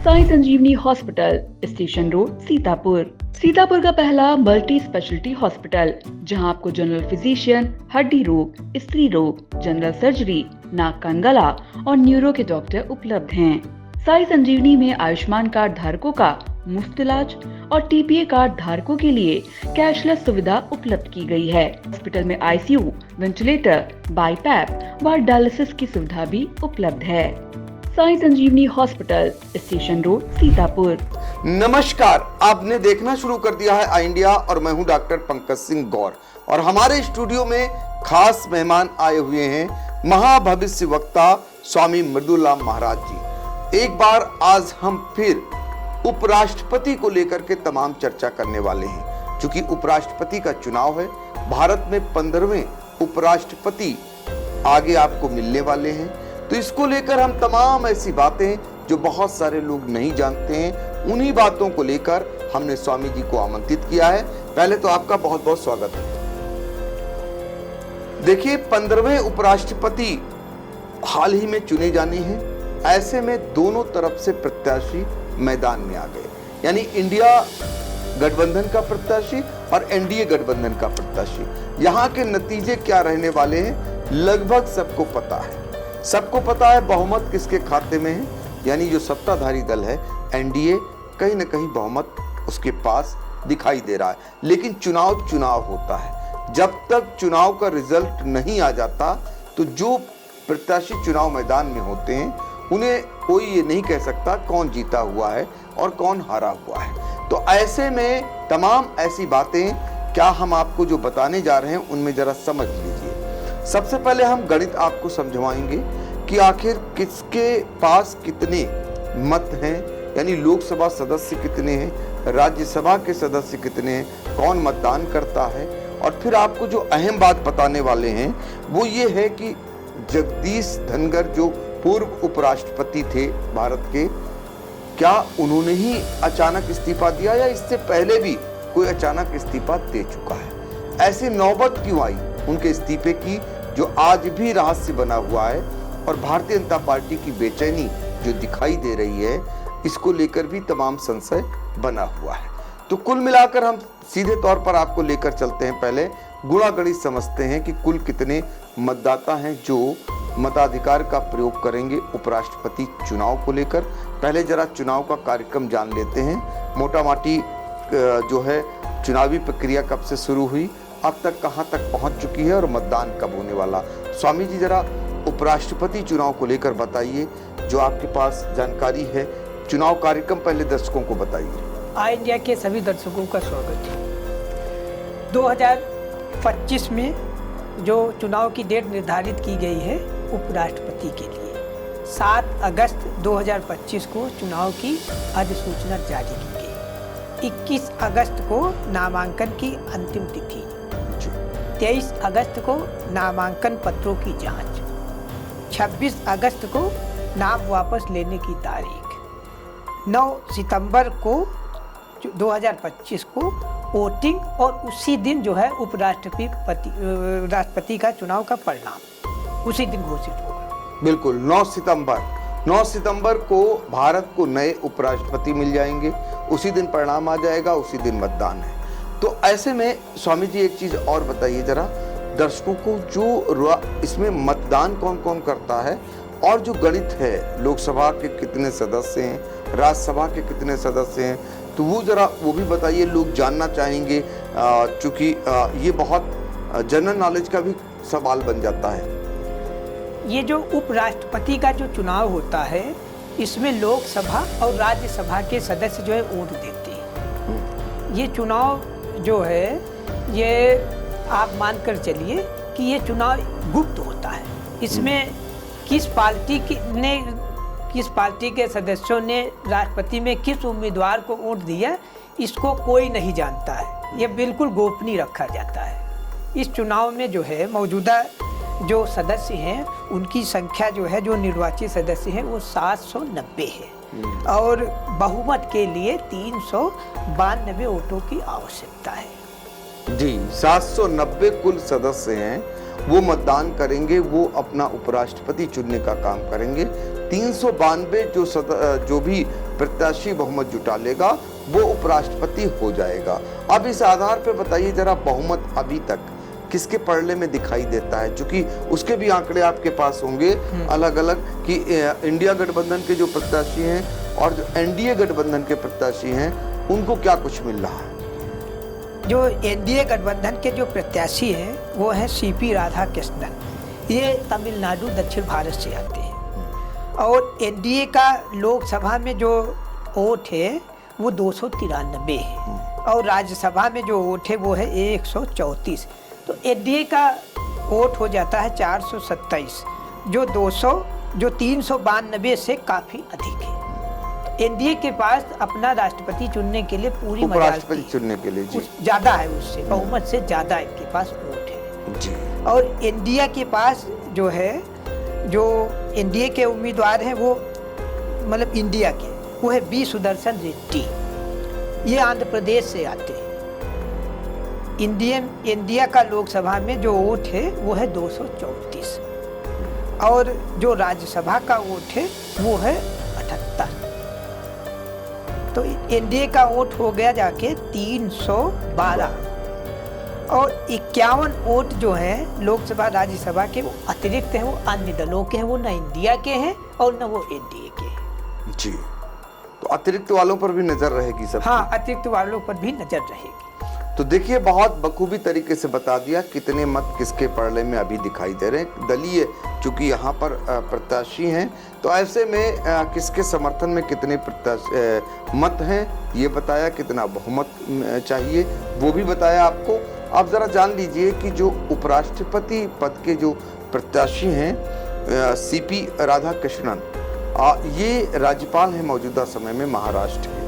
Sai Sanjivani hospital, station road, Sitapur. Sitapur का पहला multi speciality hospital, जहां आपको जनरल फिजिशियन, हड्डी रोग, स्त्री रोग, जनरल सर्जरी, नाक कान गला और न्यूरो के डॉक्टर उपलब्ध हैं। साई संजीवनी में आयुष्मान कार्ड धारकों का मुफ्त इलाज और टीपीए कार्ड धारकों के लिए कैशलेस सुविधा उपलब्ध की गई है। हॉस्पिटल में आईसीयू, वेंटिलेटर, बाईपैप व डायलिसिस की सुविधा भी उपलब्ध है। Sai Sanjivani hospital, station road, Sitapur. नमस्कार, आपने देखना शुरू कर दिया है आई इंडिया और मैं हूं डॉक्टर पंकज सिंह गौर और हमारे स्टूडियो में खास मेहमान आए हुए हैं महाभविष्य वक्ता स्वामी मृदुलाम महाराज जी। एक बार आज हम फिर उपराष्ट्रपति को लेकर के तमाम चर्चा करने वाले हैं। क्योंकि उपराष्ट्रपति का चुनाव है, भारत में 15वें उपराष्ट्रपति आगे आपको मिलने वाले हैं, तो इसको लेकर हम तमाम ऐसी बातें जो बहुत सारे लोग नहीं जानते हैं, उन्हीं बातों को लेकर हमने स्वामी जी को आमंत्रित किया है। पहले तो आपका बहुत बहुत स्वागत है। देखिए, 15वें उपराष्ट्रपति हाल ही में चुने जाने हैं। ऐसे में दोनों तरफ से प्रत्याशी मैदान में आ गए, यानी इंडिया गठबंधन का प्रत्याशी और एनडीए गठबंधन का प्रत्याशी। यहाँ के नतीजे क्या रहने वाले हैं लगभग सबको पता है। सबको पता है बहुमत किसके खाते में है, यानी जो सत्ताधारी दल है एनडीए, कहीं ना कहीं बहुमत उसके पास दिखाई दे रहा है। लेकिन चुनाव होता है, जब तक चुनाव का रिजल्ट नहीं आ जाता तो जो प्रत्याशी चुनाव मैदान में होते हैं उन्हें कोई ये नहीं कह सकता कौन जीता हुआ है और कौन हारा हुआ है। तो ऐसे में तमाम ऐसी बातें क्या हम आपको जो बताने जा रहे हैं उनमें जरा समझ लीजिए। सबसे पहले हम गणित आपको समझवाएंगे कि आखिर किसके पास कितने मत हैं, यानी लोकसभा सदस्य कितने हैं, राज्यसभा के सदस्य कितने हैं, कौन मतदान करता है। और फिर आपको जो अहम बात बताने वाले हैं वो ये है कि जगदीश धनखड़ जो पूर्व उपराष्ट्रपति थे भारत के, क्या उन्होंने ही अचानक इस्तीफा दिया या इससे पहले भी कोई अचानक इस्तीफा दे चुका है। ऐसी नौबत क्यों आई उनके इस्तीफे की, जो आज भी रहस्य बना हुआ है। और भारतीय जनता पार्टी की बेचैनी जो दिखाई दे रही है, इसको लेकर भी तमाम संशय बना हुआ है। तो कुल मिलाकर हम सीधे तौर पर आपको लेकर चलते हैं। पहले गुणा गणित समझते हैं कि कुल कितने मतदाता हैं जो मताधिकार का प्रयोग करेंगे उपराष्ट्रपति चुनाव को लेकर। पहले जरा चुनाव का कार्यक्रम जान लेते हैं। मोटा माटी जो है चुनावी प्रक्रिया कब से शुरू हुई, अब तक कहां तक पहुंच चुकी है और मतदान कब होने वाला। स्वामी जी जरा उपराष्ट्रपति चुनाव को लेकर बताइए, जो आपके पास जानकारी है। चुनाव कार्यक्रम पहले दर्शकों को बताइए। आई इंडिया के सभी दर्शकों का स्वागत है। 2025 में जो चुनाव की डेट निर्धारित की गई है उपराष्ट्रपति के लिए, 7 अगस्त 2025 को चुनाव की अधिसूचना जारी की गई। 21 अगस्त को नामांकन की अंतिम तिथि, 23 अगस्त को नामांकन पत्रों की जांच, 26 अगस्त को नाम वापस लेने की तारीख, 9 सितंबर को 2025 को वोटिंग और उसी दिन जो है राष्ट्रपति का चुनाव का परिणाम उसी दिन घोषित होगा। बिल्कुल, 9 सितंबर को भारत को नए उपराष्ट्रपति मिल जाएंगे, उसी दिन परिणाम आ जाएगा, उसी दिन मतदान है। तो ऐसे में स्वामी जी एक चीज और बताइए जरा दर्शकों को, जो इसमें मतदान कौन कौन करता है और जो गणित है, लोकसभा के कितने सदस्य हैं, राज्यसभा के कितने सदस्य हैं, तो वो जरा वो भी बताइए, लोग जानना चाहेंगे। चूंकि ये बहुत जनरल नॉलेज का भी सवाल बन जाता है। ये जो उपराष्ट्रपति का जो चुनाव होता है, इसमें लोकसभा और राज्यसभा के सदस्य जो है वोट देते हैं। ये चुनाव जो है, ये आप मानकर चलिए कि ये चुनाव गुप्त होता है। इसमें किस पार्टी के सदस्यों ने राष्ट्रपति में किस उम्मीदवार को वोट दिया, इसको कोई नहीं जानता है। ये बिल्कुल गोपनीय रखा जाता है। इस चुनाव में जो है मौजूदा जो सदस्य हैं उनकी संख्या जो है, जो निर्वाचित सदस्य हैं, वो 790 है और बहुमत के लिए 392 वोटों की आवश्यकता है। जी, 790 कुल सदस्य हैं वो मतदान करेंगे, वो अपना उपराष्ट्रपति चुनने का काम करेंगे। 392 जो भी प्रत्याशी बहुमत जुटा लेगा वो उपराष्ट्रपति हो जाएगा। अब इस आधार पर बताइए जरा, बहुमत अभी तक किसके पड़ने में दिखाई देता है, क्योंकि उसके भी आंकड़े आपके पास होंगे अलग अलग कि इंडिया गठबंधन के जो प्रत्याशी हैं और जो एनडीए गठबंधन के प्रत्याशी हैं उनको क्या कुछ मिल रहा है। जो एनडीए गठबंधन के जो प्रत्याशी हैं वो हैं सीपी राधाकृष्णन, ये तमिलनाडु दक्षिण भारत से आते हैं। और एनडीए का लोकसभा में जो वोट है वो 293 है और राज्यसभा में जो वोट है वो है 134। तो एनडीए का वोट हो जाता है 427, जो 392 से काफ़ी अधिक है। तो एनडीए के पास अपना राष्ट्रपति चुनने के लिए पूरी उपराष्ट्रपति चुनने के लिए ज़्यादा है, उससे बहुमत से ज़्यादा इनके पास वोट है जी। और इंडिया के पास जो है, जो एनडीए के उम्मीदवार हैं वो मतलब इंडिया के, वो है बी सुदर्शन रेड्डी, ये आंध्र प्रदेश से आते हैं। इंडिया का लोकसभा में जो वोट है वो है 234 और जो राज्यसभा का वोट है वो है 78। तो एनडीए का वोट हो गया जाके 312 और 51 वोट जो है लोकसभा राज्यसभा के वो अतिरिक्त हैं, वो अन्य दलों के हैं, वो न इंडिया के हैं और न वो एनडीए के हैं जी। तो अतिरिक्त वालों पर भी नजर रहेगी सब। हाँ, अतिरिक्त वालों पर भी नजर रहेगी। तो देखिए बहुत बखूबी तरीके से बता दिया कितने मत किसके पड़ने में अभी दिखाई दे रहे हैं। दलीय चूंकि यहाँ पर प्रत्याशी हैं तो ऐसे में किसके समर्थन में कितने मत हैं ये बताया, कितना बहुमत चाहिए वो भी बताया आपको। आप जरा जान लीजिए कि जो उपराष्ट्रपति पद के जो प्रत्याशी हैं सीपी राधाकृष्णन, ये राज्यपाल हैं मौजूदा समय में महाराष्ट्र के।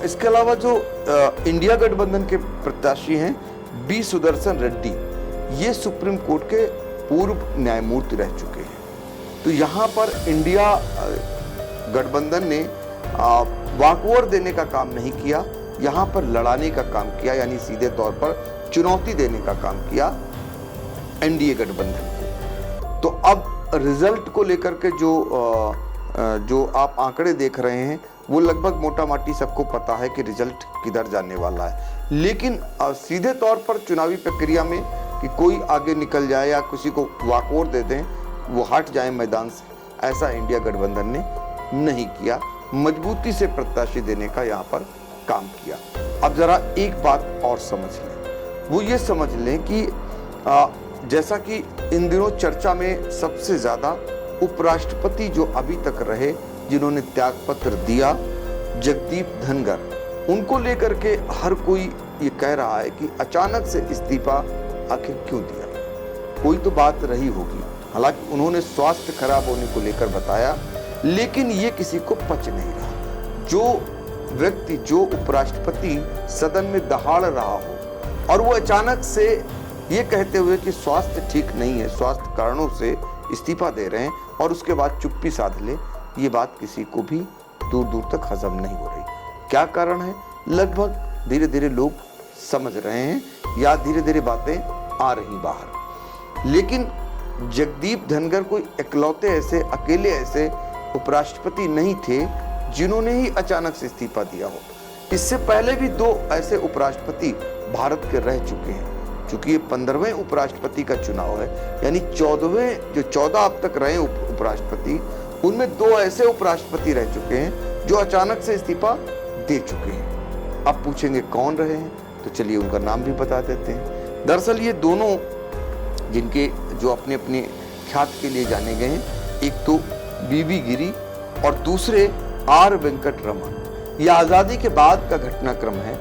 इसके अलावा जो इंडिया गठबंधन के प्रत्याशी हैं बी सुदर्शन रेड्डी, ये सुप्रीम कोर्ट के पूर्व न्यायमूर्ति रह चुके हैं। तो यहाँ पर इंडिया गठबंधन ने वॉकओवर देने का काम नहीं किया, यहाँ पर लड़ाने का काम किया, यानी सीधे तौर पर चुनौती देने का काम किया एनडीए गठबंधन को। तो अब रिजल्ट को लेकर के जो आप आंकड़े देख रहे हैं वो लगभग मोटा माटी सबको पता है कि रिजल्ट किधर जाने वाला है। लेकिन सीधे तौर पर चुनावी प्रक्रिया में कि कोई आगे निकल जाए या किसी को वॉकओवर दे दें, वो हट जाए मैदान से, ऐसा इंडिया गठबंधन ने नहीं किया। मजबूती से प्रत्याशी देने का यहाँ पर काम किया। अब जरा एक बात और समझ लें, वो ये समझ लें कि जैसा कि इन दिनों चर्चा में सबसे ज्यादा उपराष्ट्रपति जो अभी तक रहे जिन्होंने त्यागपत्र दिया, जगदीप धनगर, उनको लेकर के हर कोई ये कह रहा है कि अचानक से इस्तीफा आखिर क्यों दिया। कोई तो बात रही होगी, हालांकि उन्होंने स्वास्थ्य खराब होने को लेकर बताया, लेकिन ये किसी को पच नहीं रहा। जो व्यक्ति, जो उपराष्ट्रपति सदन में दहाड़ रहा हो और वो अचानक से ये कहते हुए कि स्वास्थ्य ठीक नहीं है, स्वास्थ्य कारणों से इस्तीफा दे रहे हैं और उसके बाद चुप्पी साध ले, ये बात किसी को भी दूर दूर तक हजम नहीं हो रही। क्या कारण है? लगभग धीरे धीरे लोग समझ रहे हैं या धीरे धीरे बातें आ रही बाहर। लेकिन जगदीप धनगर कोई इकलौते ऐसे, अकेले ऐसे उपराष्ट्रपति नहीं थे जिन्होंने ही अचानक से इस्तीफा दिया हो। इससे पहले भी दो ऐसे उपराष्ट्रपति भारत के रह चुके हैं। चूंकि ये 15वें उपराष्ट्रपति का चुनाव है, यानी 14 अब तक रहे उपराष्ट्रपति, उनमें दो ऐसे उपराष्ट्रपति रह चुके हैं जो अचानक से इस्तीफा दे चुके हैं। अब पूछेंगे कौन रहे हैं, तो चलिए उनका नाम भी बता देते हैं। दरअसल ये दोनों जिनके जो अपने अपने ख्यात के लिए जाने गए हैं, एक तो बीबी गिरी और दूसरे आर वेंकट रमन। यह आज़ादी के बाद का घटनाक्रम है,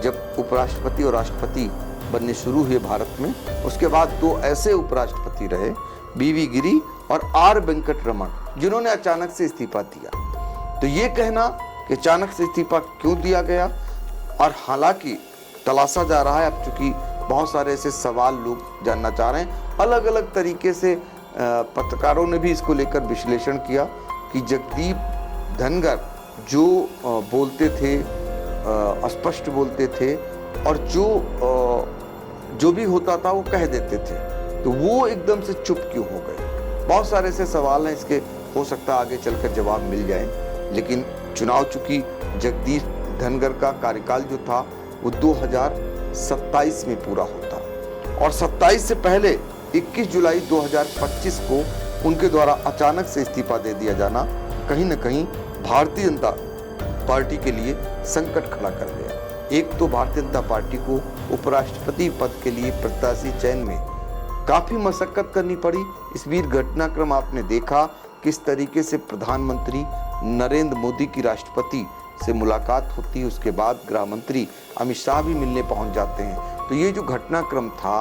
जब उपराष्ट्रपति और राष्ट्रपति बनने शुरू हुए भारत में। उसके बाद दो ऐसे उपराष्ट्रपति रहे, बीबी गिरी और आर वेंकट रमन, जिन्होंने अचानक से इस्तीफा दिया। तो ये कहना कि अचानक से इस्तीफा क्यों दिया गया, और हालांकि तलाशा जा रहा है, अब चूंकि बहुत सारे ऐसे सवाल लोग जानना चाह रहे हैं, अलग अलग तरीके से पत्रकारों ने भी इसको लेकर विश्लेषण किया कि जगदीप धनगर जो बोलते थे, स्पष्ट बोलते थे और जो भी होता था वो कह देते थे। तो वो एकदम से चुप क्यों हो गए? बहुत सारे ऐसे सवाल हैं, इसके हो सकता है आगे चलकर जवाब मिल जाए। लेकिन चुनाव, चूंकि जगदीप धनखड़ का कार्यकाल जो था वो 2027 में पूरा होता, और 27 से पहले 21 जुलाई 2025 को उनके द्वारा अचानक से इस्तीफा दे दिया जाना कहीं न कहीं भारतीय जनता पार्टी के लिए संकट खड़ा कर गया। एक तो भारतीय जनता पार्टी को उपराष्ट्रपति पद के लिए प्रत्याशी चयन में काफी मशक्कत करनी पड़ी। इस बीच घटनाक्रम आपने देखा किस तरीके से प्रधानमंत्री नरेंद्र मोदी की राष्ट्रपति से मुलाकात होती है, उसके बाद गृह मंत्री अमित शाह भी मिलने पहुंच जाते हैं। तो ये जो घटनाक्रम था,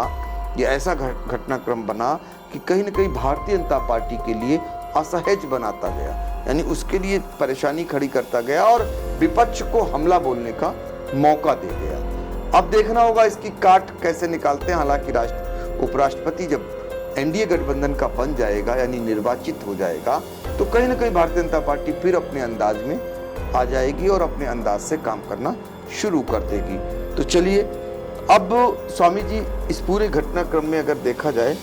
ये ऐसा घटनाक्रम बना कि कहीं न कहीं भारतीय जनता पार्टी के लिए असहज बनाता गया, यानी उसके लिए परेशानी खड़ी करता गया और विपक्ष को हमला बोलने का मौका दे गया। अब देखना होगा इसकी काट कैसे निकालते हैं। हालांकि उपराष्ट्रपति जब एनडीए गठबंधन का बन जाएगा, यानी निर्वाचित हो जाएगा, तो कहीं ना कहीं भारतीय जनता पार्टी फिर अपने अंदाज में आ जाएगी और अपने अंदाज से काम करना शुरू कर देगी। तो चलिए, अब स्वामी जी, इस पूरे घटनाक्रम में अगर देखा जाए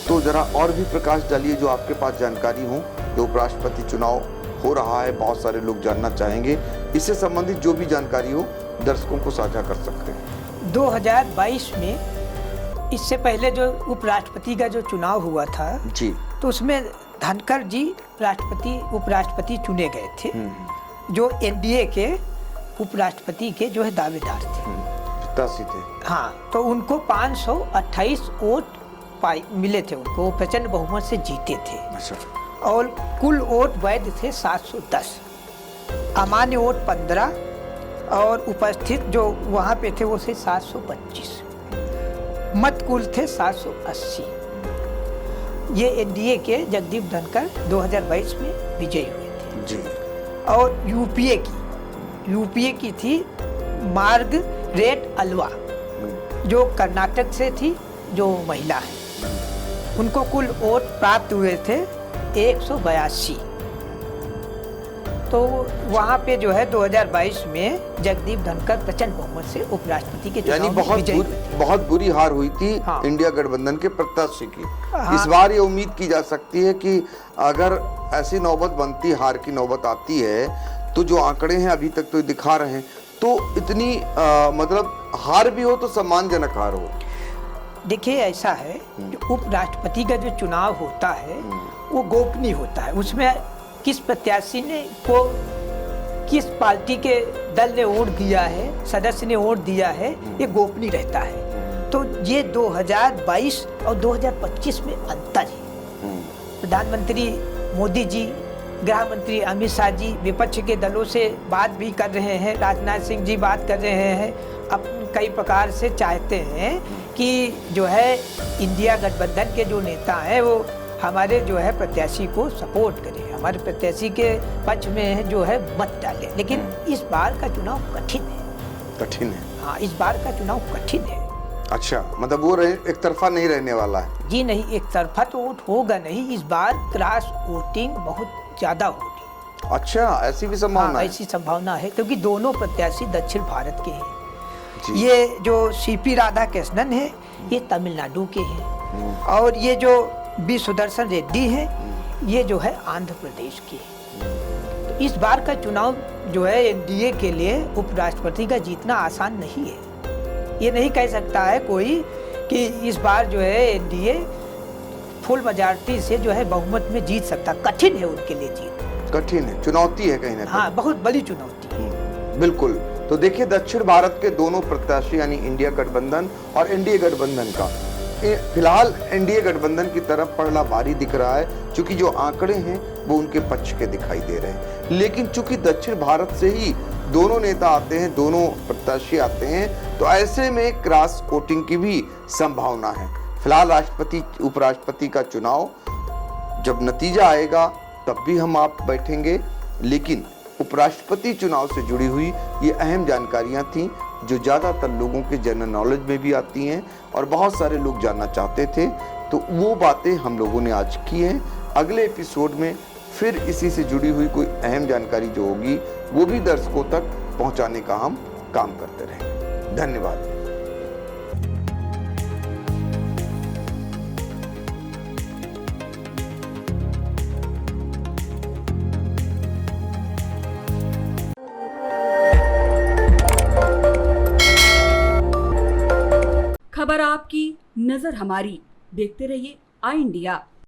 तो जरा और भी प्रकाश डालिए, जो आपके पास जानकारी हो। जो उपराष्ट्रपति चुनाव हो रहा है, बहुत सारे लोग जानना चाहेंगे, इससे संबंधित जो भी जानकारी हो दर्शकों को साझा कर सकते हैं। 2022 में इससे पहले जो उपराष्ट्रपति का जो चुनाव हुआ था जी, तो उसमें धनखड़ जी उपराष्ट्रपति चुने गए थे, जो एनडीए के उपराष्ट्रपति के जो है दावेदार थे, प्रत्याशी थे। हाँ, तो उनको 528 वोट मिले थे, उनको प्रचंड बहुमत से जीते थे। अच्छा। और कुल वोट वैध थे 710, अमान्य वोट 15, और उपस्थित जो वहाँ पे थे वो थे 725, मत कुल थे 780। ये एनडीए के जगदीप धनखड़ 2022 में विजयी हुए थे जी। और यूपीए की थी मार्गरेट अल्वा, जो कर्नाटक से थी, जो महिला है। उनको कुल वोट प्राप्त हुए थे 182। तो वहाँ पे जो है 2022 में जगदीप धनखड़ प्रचंड बहुमत से उपराष्ट्रपति के यानी बहुत बुरी हार हुई थी। हाँ। इंडिया गठबंधन के प्रत्याशी की। हाँ। इस बार ये उम्मीद की जा सकती है कि अगर ऐसी नौबत बनती, हार की नौबत आती है, तो जो आंकड़े हैं अभी तक तो दिखा रहे हैं, तो इतनी मतलब हार भी हो तो सम्मानजनक हार हो। देखिए, ऐसा है, जो उपराष्ट्रपति का जो चुनाव होता है वो गोपनीय होता है। उसमें किस प्रत्याशी ने को किस पार्टी के दल ने वोट दिया है, सदस्य ने वोट दिया है, ये गोपनीय रहता है। तो ये 2022 और 2025 में अंतर है। प्रधानमंत्री मोदी जी, गृह मंत्री अमित शाह जी विपक्ष के दलों से बात भी कर रहे हैं, राजनाथ सिंह जी बात कर रहे हैं, अब कई प्रकार से चाहते हैं कि जो है इंडिया गठबंधन के जो नेता हैं वो हमारे जो है प्रत्याशी को सपोर्ट करें, हमारे प्रत्याशी के पक्ष में जो है मत डालें। लेकिन इस बार का चुनाव कठिन है। हाँ, इस बार का चुनाव कठिन है। अच्छा, मतलब वो एक तरफा नहीं रहने वाला है? जी नहीं, एक तरफा तो वोट होगा नहीं। इस बार क्रॉस वोटिंग बहुत ज्यादा होगी। अच्छा, ऐसी भी संभावना? हाँ, ऐसी संभावना है, क्योंकि दोनों प्रत्याशी दक्षिण भारत के हैं। ये जो सीपी राधाकृष्णन है, ये तमिलनाडु के हैं, और ये जो बी सुदर्शन रेड्डी है, ये जो है आंध्र प्रदेश के हैं। तो इस बार का चुनाव जो है एनडीए के लिए उपराष्ट्रपति का जीतना आसान नहीं है। ये नहीं कह सकता है कोई कि इस बार जो है एनडीए फुल मेजॉरिटी से जो है बहुमत में जीत सकता। कठिन है उनके लिए जीत, कठिन है, चुनौती है कहीं ना कहीं। हाँ, बहुत बड़ी चुनौती है। बिल्कुल। तो देखिए, दक्षिण भारत के दोनों प्रत्याशी यानी इंडिया गठबंधन और एनडीए गठबंधन का फिलहाल एनडीए गठबंधन की तरफ पड़ना भारी दिख रहा है, क्योंकि जो आंकड़े हैं वो उनके पक्ष के दिखाई दे रहे हैं। लेकिन चूंकि दक्षिण भारत से ही दोनों नेता आते हैं, दोनों प्रत्याशी आते हैं, तो ऐसे में क्रॉस वोटिंग की भी संभावना है। फिलहाल राष्ट्रपति उपराष्ट्रपति का चुनाव जब नतीजा आएगा तब भी हम आप बैठेंगे, लेकिन उपराष्ट्रपति चुनाव से जुड़ी हुई ये अहम जानकारियां थीं जो ज़्यादातर लोगों के जनरल नॉलेज में भी आती हैं और बहुत सारे लोग जानना चाहते थे। तो वो बातें हम लोगों ने आज की हैं। अगले एपिसोड में फिर इसी से जुड़ी हुई कोई अहम जानकारी जो होगी वो भी दर्शकों तक पहुंचाने का हम काम करते रहेंगे। धन्यवाद। खबर आपकी, नजर हमारी। देखते रहिए आई इंडिया।